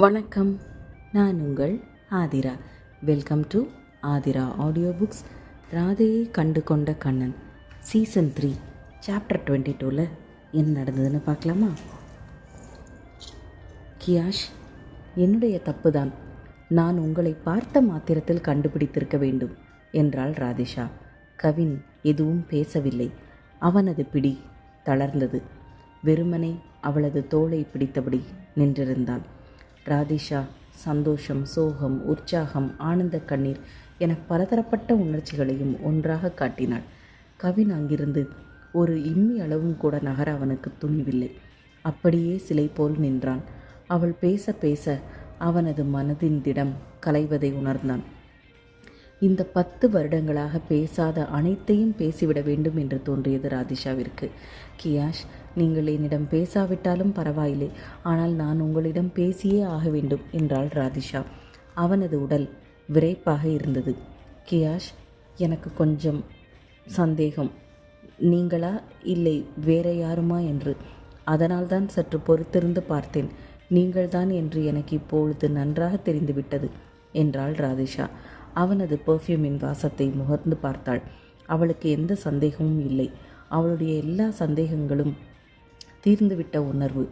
வணக்கம், நான் உங்கள் Aathira. Welcome to Aathira audio books. ராதையை கண்டு கொண்ட கண்ணன் சீசன் 3 சாப்டர் 22ல் என்ன நடந்ததுன்னு பார்க்கலாமா? கியாஷ், என்னுடைய தப்புதான். நான் உங்களை பார்த்த மாத்திரத்தில் கண்டுபிடித்திருக்க வேண்டும் என்றாள் ராதிஷா. கவின் எதுவும் பேசவில்லை. அவனது பிடி தளர்ந்தது. வெறுமனே அவளது தோளை பிடித்தபடி நின்றிருந்தான். ராதிஷா சந்தோஷம், சோகம், உற்சாகம், ஆனந்த கண்ணீர் என பலதரப்பட்ட உணர்ச்சிகளையும் ஒன்றாக காட்டினாள். கவின் அங்கிருந்து ஒரு இம்மி அளவும் கூட நகர அவனுக்கு துணிவில்லை. அப்படியே சிலை போல் நின்றான். அவள் பேச பேச அவனது மனதின் திடம் கலைவதை உணர்ந்தான். இந்த 10 வருடங்களாக பேசாத அனைத்தையும் பேசிவிட வேண்டும் என்று தோன்றியது ராதிஷாவிற்கு. கியாஷ், நீங்கள் என்னிடம் பேசாவிட்டாலும் பரவாயில்லை, ஆனால் நான் உங்களிடம் பேசியே ஆக வேண்டும் என்றாள் ராதிஷா. அவனது உடல் விரைப்பாக இருந்தது. கியாஷ், எனக்கு கொஞ்சம் சந்தேகம். நீங்களா இல்லை வேற யாருமா என்று. அதனால்தான் சற்று பொறுத்திருந்து பார்த்தேன். நீங்கள்தான் என்று எனக்கு இப்பொழுது நன்றாக தெரிந்துவிட்டது என்றாள் ராதிஷா. அவனது பெர்ஃப்யூமின் வாசத்தை முகர்ந்து பார்த்தாள். அவளுக்கு எந்த சந்தேகமும் இல்லை. அவளுடைய எல்லா சந்தேகங்களும் தீர்ந்துவிட்ட உணர்வு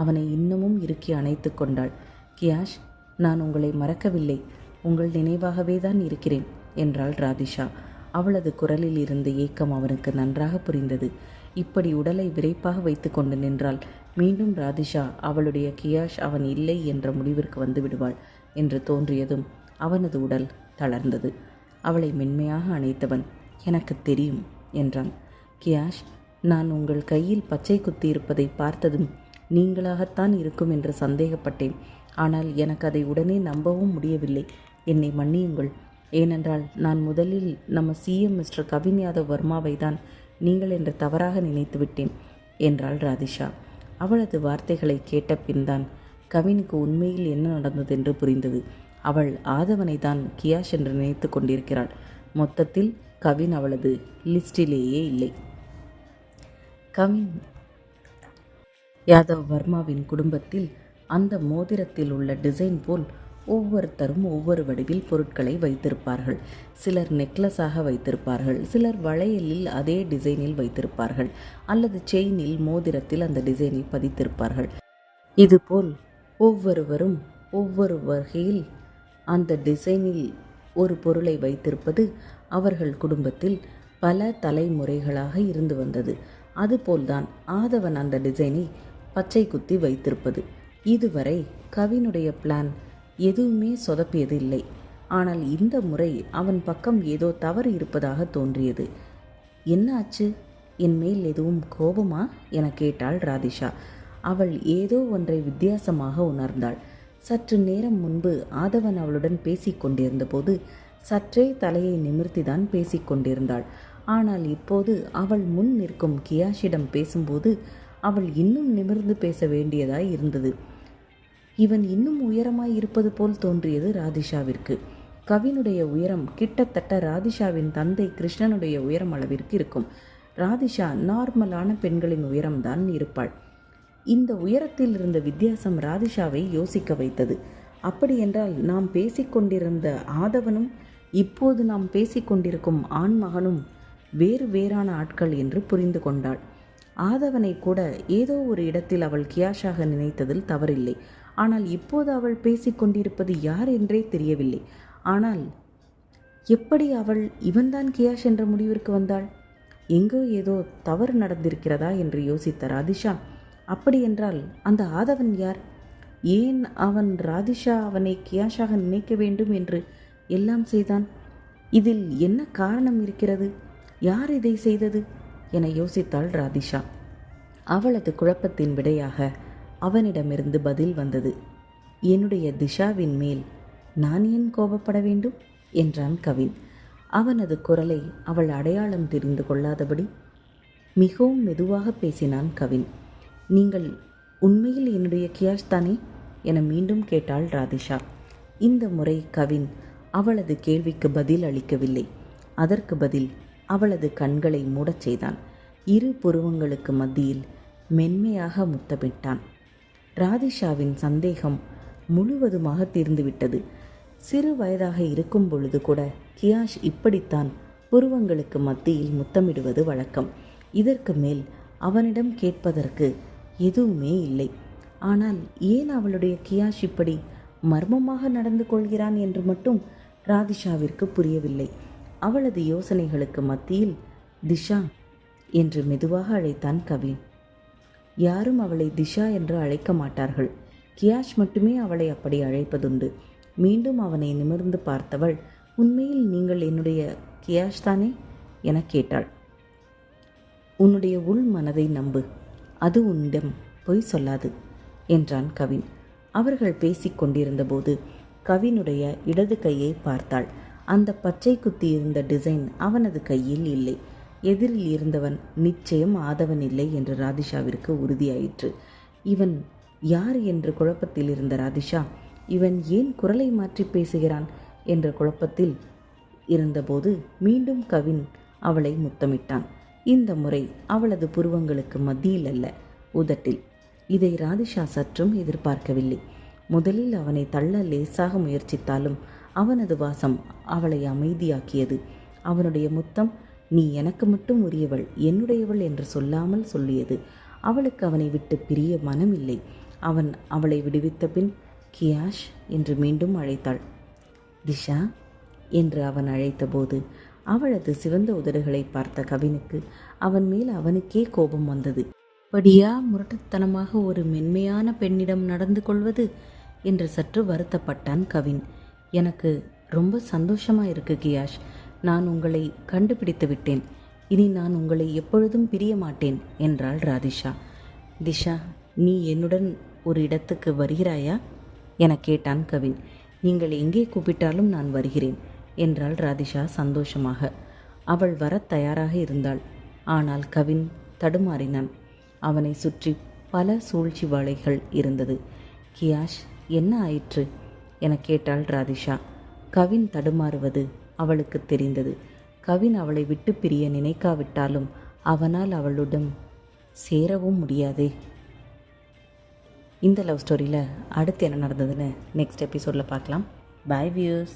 அவனை இன்னமும் இறுக்கி அணைத்து கொண்டாள். கியாஷ், நான் உங்களை மறக்கவில்லை, உங்கள் நினைவாகவே தான் இருக்கிறேன் என்றாள் ராதிஷா. அவளது குரலில் இருந்த ஏக்கம் அவனுக்கு நன்றாக புரிந்தது. இப்படி உடலை விரைப்பாக வைத்து கொண்டு நின்றால் மீண்டும் ராதிஷா அவளுடைய கியாஷ் அவன் இல்லை என்ற முடிவிற்கு வந்து விடுவாள் என்று தோன்றியதும் அவனது உடல் தளர்ந்தது. அவளை மென்மையாக அணைத்தவன், எனக்கு தெரியும் என்றான். கியாஷ், நான் உங்கள் கையில் பச்சை குத்தி இருப்பதை பார்த்ததும் நீங்களாகத்தான் இருக்கும் என்று சந்தேகப்பட்டேன். ஆனால் எனக்கு அதை உடனே நம்பவும் முடியவில்லை. என்னை மன்னியுங்கள். ஏனென்றால் நான் முதலில் நம்ம சிஎம் மிஸ்டர் கவின் யாதவ் வர்மாவை தான் நீங்கள் என்று தவறாக நினைத்து விட்டேன் என்றாள் ராதிஷா. அவளது வார்த்தைகளை கேட்ட பின்தான் கவினுக்கு உண்மையில் என்ன நடந்ததென்று புரிந்தது. அவள் ஆதவனை தான் கியாஷ் என்று நினைத்து கொண்டிருக்கிறாள். மொத்தத்தில் கவின் அவளது லிஸ்டிலேயே இல்லை. கவின் யாதவ் வர்மாவின் குடும்பத்தில் அந்த மோதிரத்தில் உள்ள டிசைன் போல் ஒவ்வொருத்தரும் ஒவ்வொரு வடிவில் பொருட்களை வைத்திருப்பார்கள். சிலர் நெக்லஸாக வைத்திருப்பார்கள், சிலர் வளையலில் அதே டிசைனில் வைத்திருப்பார்கள், அல்லது செயினில் மோதிரத்தில் அந்த டிசைனை பதித்திருப்பார்கள். இதுபோல் ஒவ்வொருவரும் ஒவ்வொரு வகையில் அந்த டிசைனில் ஒரு பொருளை வைத்திருப்பது அவர்கள் குடும்பத்தில் பல தலைமுறைகளாக இருந்து வந்தது. அதுபோல்தான் ஆதவன் அந்த டிசைனை பச்சை குத்தி வைத்திருப்பது. இதுவரை கவினுடைய பிளான் எதுவுமே சொதப்பியது இல்லை. ஆனால் இந்த முறை அவன் பக்கம் ஏதோ தவறு இருப்பதாக தோன்றியது. என்ன ஆச்சு? என் மேல் எதுவும் கோபமா என கேட்டாள் ராதிஷா. அவள் ஏதோ ஒன்றை வித்தியாசமாக உணர்ந்தாள். சற்று நேரம் முன்பு ஆதவன் அவளுடன் பேசிக்கொண்டிருந்த போது சற்றே தலையை நிமிர்த்திதான் பேசிக்கொண்டிருந்தாள். ஆனால் இப்போது அவள் முன் நிற்கும் கியாஷிடம் பேசும்போது அவள் இன்னும் நிமிர்ந்து பேச வேண்டியதாய் இருந்தது. இவன் இன்னும் உயரமாய் இருப்பது போல் தோன்றியது ராதிஷாவிற்கு. கவினுடைய உயரம் கிட்டத்தட்ட ராதிஷாவின் தந்தை கிருஷ்ணனுடைய உயரம் அளவிற்கு இருக்கும். ராதிஷா நார்மலான பெண்களின் உயரம்தான் இருப்பாள். இந்த உயரத்தில் இருந்த வித்தியாசம் ராதிஷாவை யோசிக்க வைத்தது. அப்படியென்றால் நாம் பேசிக்கொண்டிருந்த ஆதவனும் இப்போது நாம் பேசிக்கொண்டிருக்கும் ஆண்மகனும் வேறு வேறான ஆட்கள் என்று புரிந்து கொண்டாள். ஆதவனை கூட ஏதோ ஒரு இடத்தில் அவள் கியாஷாக நினைத்ததில் தவறில்லை. ஆனால் இப்போது அவள் பேசிக்கொண்டிருப்பது யார் என்றே தெரியவில்லை. ஆனால் எப்படி அவள் இவன்தான் கியாஷ் என்ற முடிவிற்கு வந்தாள்? எங்கோ ஏதோ தவறு நடந்திருக்கிறதா என்று யோசித்த ராதிஷா, அப்படியென்றால் அந்த ஆதவன் யார்? ஏன் அவன் ராதிஷா அவனை கியாஷாக நினைக்க வேண்டும் என்று எல்லாம் செய்தான்? இதில் என்ன காரணம் இருக்கிறது? யார் இதை செய்தது என யோசித்தாள் ராதிஷா. அவளது குழப்பத்தின் விடையாக அவனிடமிருந்து பதில் வந்தது. என்னுடைய திஷாவின் மேல் நான் ஏன் கோபப்பட வேண்டும் என்றான் கவின். அவனது குரலை அவள் அடையாளம் தெரிந்து கொள்ளாதபடி மிகவும் மெதுவாக பேசினான் கவின். நீங்கள் உண்மையில் என்னுடைய கியாஷ் தானே என மீண்டும் கேட்டாள் ராதிஷா. இந்த முறை கவின் அவளது கேள்விக்கு பதில் அளிக்கவில்லை. அதற்கு பதில் அவளது கண்களை மூடச் செய்தான். இரு புருவங்களுக்கு மத்தியில் மென்மையாக முத்தமிட்டான். ராதிஷாவின் சந்தேகம் முழுவதுமாக தீர்ந்துவிட்டது. சிறு வயதாக இருக்கும் பொழுது கூட கியாஷ் இப்படித்தான் புருவங்களுக்கு மத்தியில் முத்தமிடுவது வழக்கம். இதற்கு மேல் அவனிடம் கேட்பதற்கு எதுவுமே இல்லை. ஆனால் ஏன் அவளுடைய கியாஷ் இப்படி மர்மமாக நடந்து கொள்கிறான் என்று மட்டும் ராதிஷாவிற்கு புரியவில்லை. அவளது யோசனைகளுக்கு மத்தியில் திஷா என்று மெதுவாக அழைத்தான் கவின். யாரும் அவளை திஷா என்று அழைக்க மாட்டார்கள். கியாஷ் மட்டுமே அவளை அப்படி அழைப்பதுண்டு. மீண்டும் அவனை நிமிர்ந்து பார்த்தவள், உண்மையில் நீங்கள் என்னுடைய கியாஷ் தானே என கேட்டாள். உன்னுடைய உள் மனதை நம்பு, அது உன்னிடம் பொய் சொல்லாது என்றான் கவின். அவர்கள் பேசிக்கொண்டிருந்த போது கவினுடைய இடது கையை பார்த்தாள். அந்த பச்சை குத்தி இருந்த டிசைன் அவனது கையில் இல்லை. எதிரில் இருந்தவன் நிச்சயம் ஆதவன் இல்லை என்று ராதிஷாவிற்கு உறுதியாயிற்று. இவன் யார் என்று குழப்பத்தில் இருந்த ராதிஷா, இவன் ஏன் குரலை மாற்றி பேசுகிறான் என்ற குழப்பத்தில் இருந்தபோது மீண்டும் கவின் அவளை முத்தமிட்டான். இந்த முறை அவளது புருவங்களுக்கு மத்தியில் அல்ல, உதட்டில். இதை ராதிஷா சற்றும் எதிர்பார்க்கவில்லை. முதலில் அவனை தள்ள லேசாக முயற்சித்தாலும் அவனது வாசம் அவளை அமைதியாக்கியது. அவனுடைய முத்தம் நீ எனக்கு மட்டும் உரியவள், என்னுடையவள் என்று சொல்லாமல் சொல்லியது. அவளுக்கு அவனை விட்டு பிரிய மனமில்லை. அவன் அவளை விடுவித்த பின் கியாஷ் என்று மீண்டும் அழைத்தாள். திஷா என்று அவன் அழைத்தபோது அவளது சிவந்த உதடுகளை பார்த்த கவினுக்கு அவன் மேல் அவனுக்கே கோபம் வந்தது. படியா முரட்டுத்தனமாக ஒரு மென்மையான பெண்ணிடம் நடந்து கொள்வது என்று சற்று வருத்தப்பட்டான் கவின். எனக்கு ரொம்ப சந்தோஷமாக இருக்கு கியாஷ். நான் உங்களை கண்டுபிடித்து விட்டேன். இனி நான் உங்களை எப்பொழுதும் பிரிய மாட்டேன் என்றாள் ராதிஷா. திஷா, நீ என்னுடன் ஒரு இடத்துக்கு வருகிறாயா என கேட்டான் கவின். நீங்கள் எங்கே கூப்பிட்டாலும் நான் வருகிறேன் என்றாள் ராதிஷா சந்தோஷமாக. அவள் வரத் தயாராக இருந்தாள். ஆனால் கவின் தடுமாறினான். அவனை சுற்றி பல சூழ்ச்சி வலைகள் இருந்தது. கியாஷ், என்ன ஆயிற்று என கேட்டாள் ராதிஷா. கவின் தடுமாறுவது அவளுக்கு தெரிந்தது. கவின் அவளை விட்டு பிரிய நினைக்காவிட்டாலும் அவனால் அவளுடன் சேரவும் முடியாதே. இந்த லவ் ஸ்டோரியில் அடுத்து என்ன நடந்ததுன்னு நெக்ஸ்ட் எபிசோடில் பார்க்கலாம். Bye views.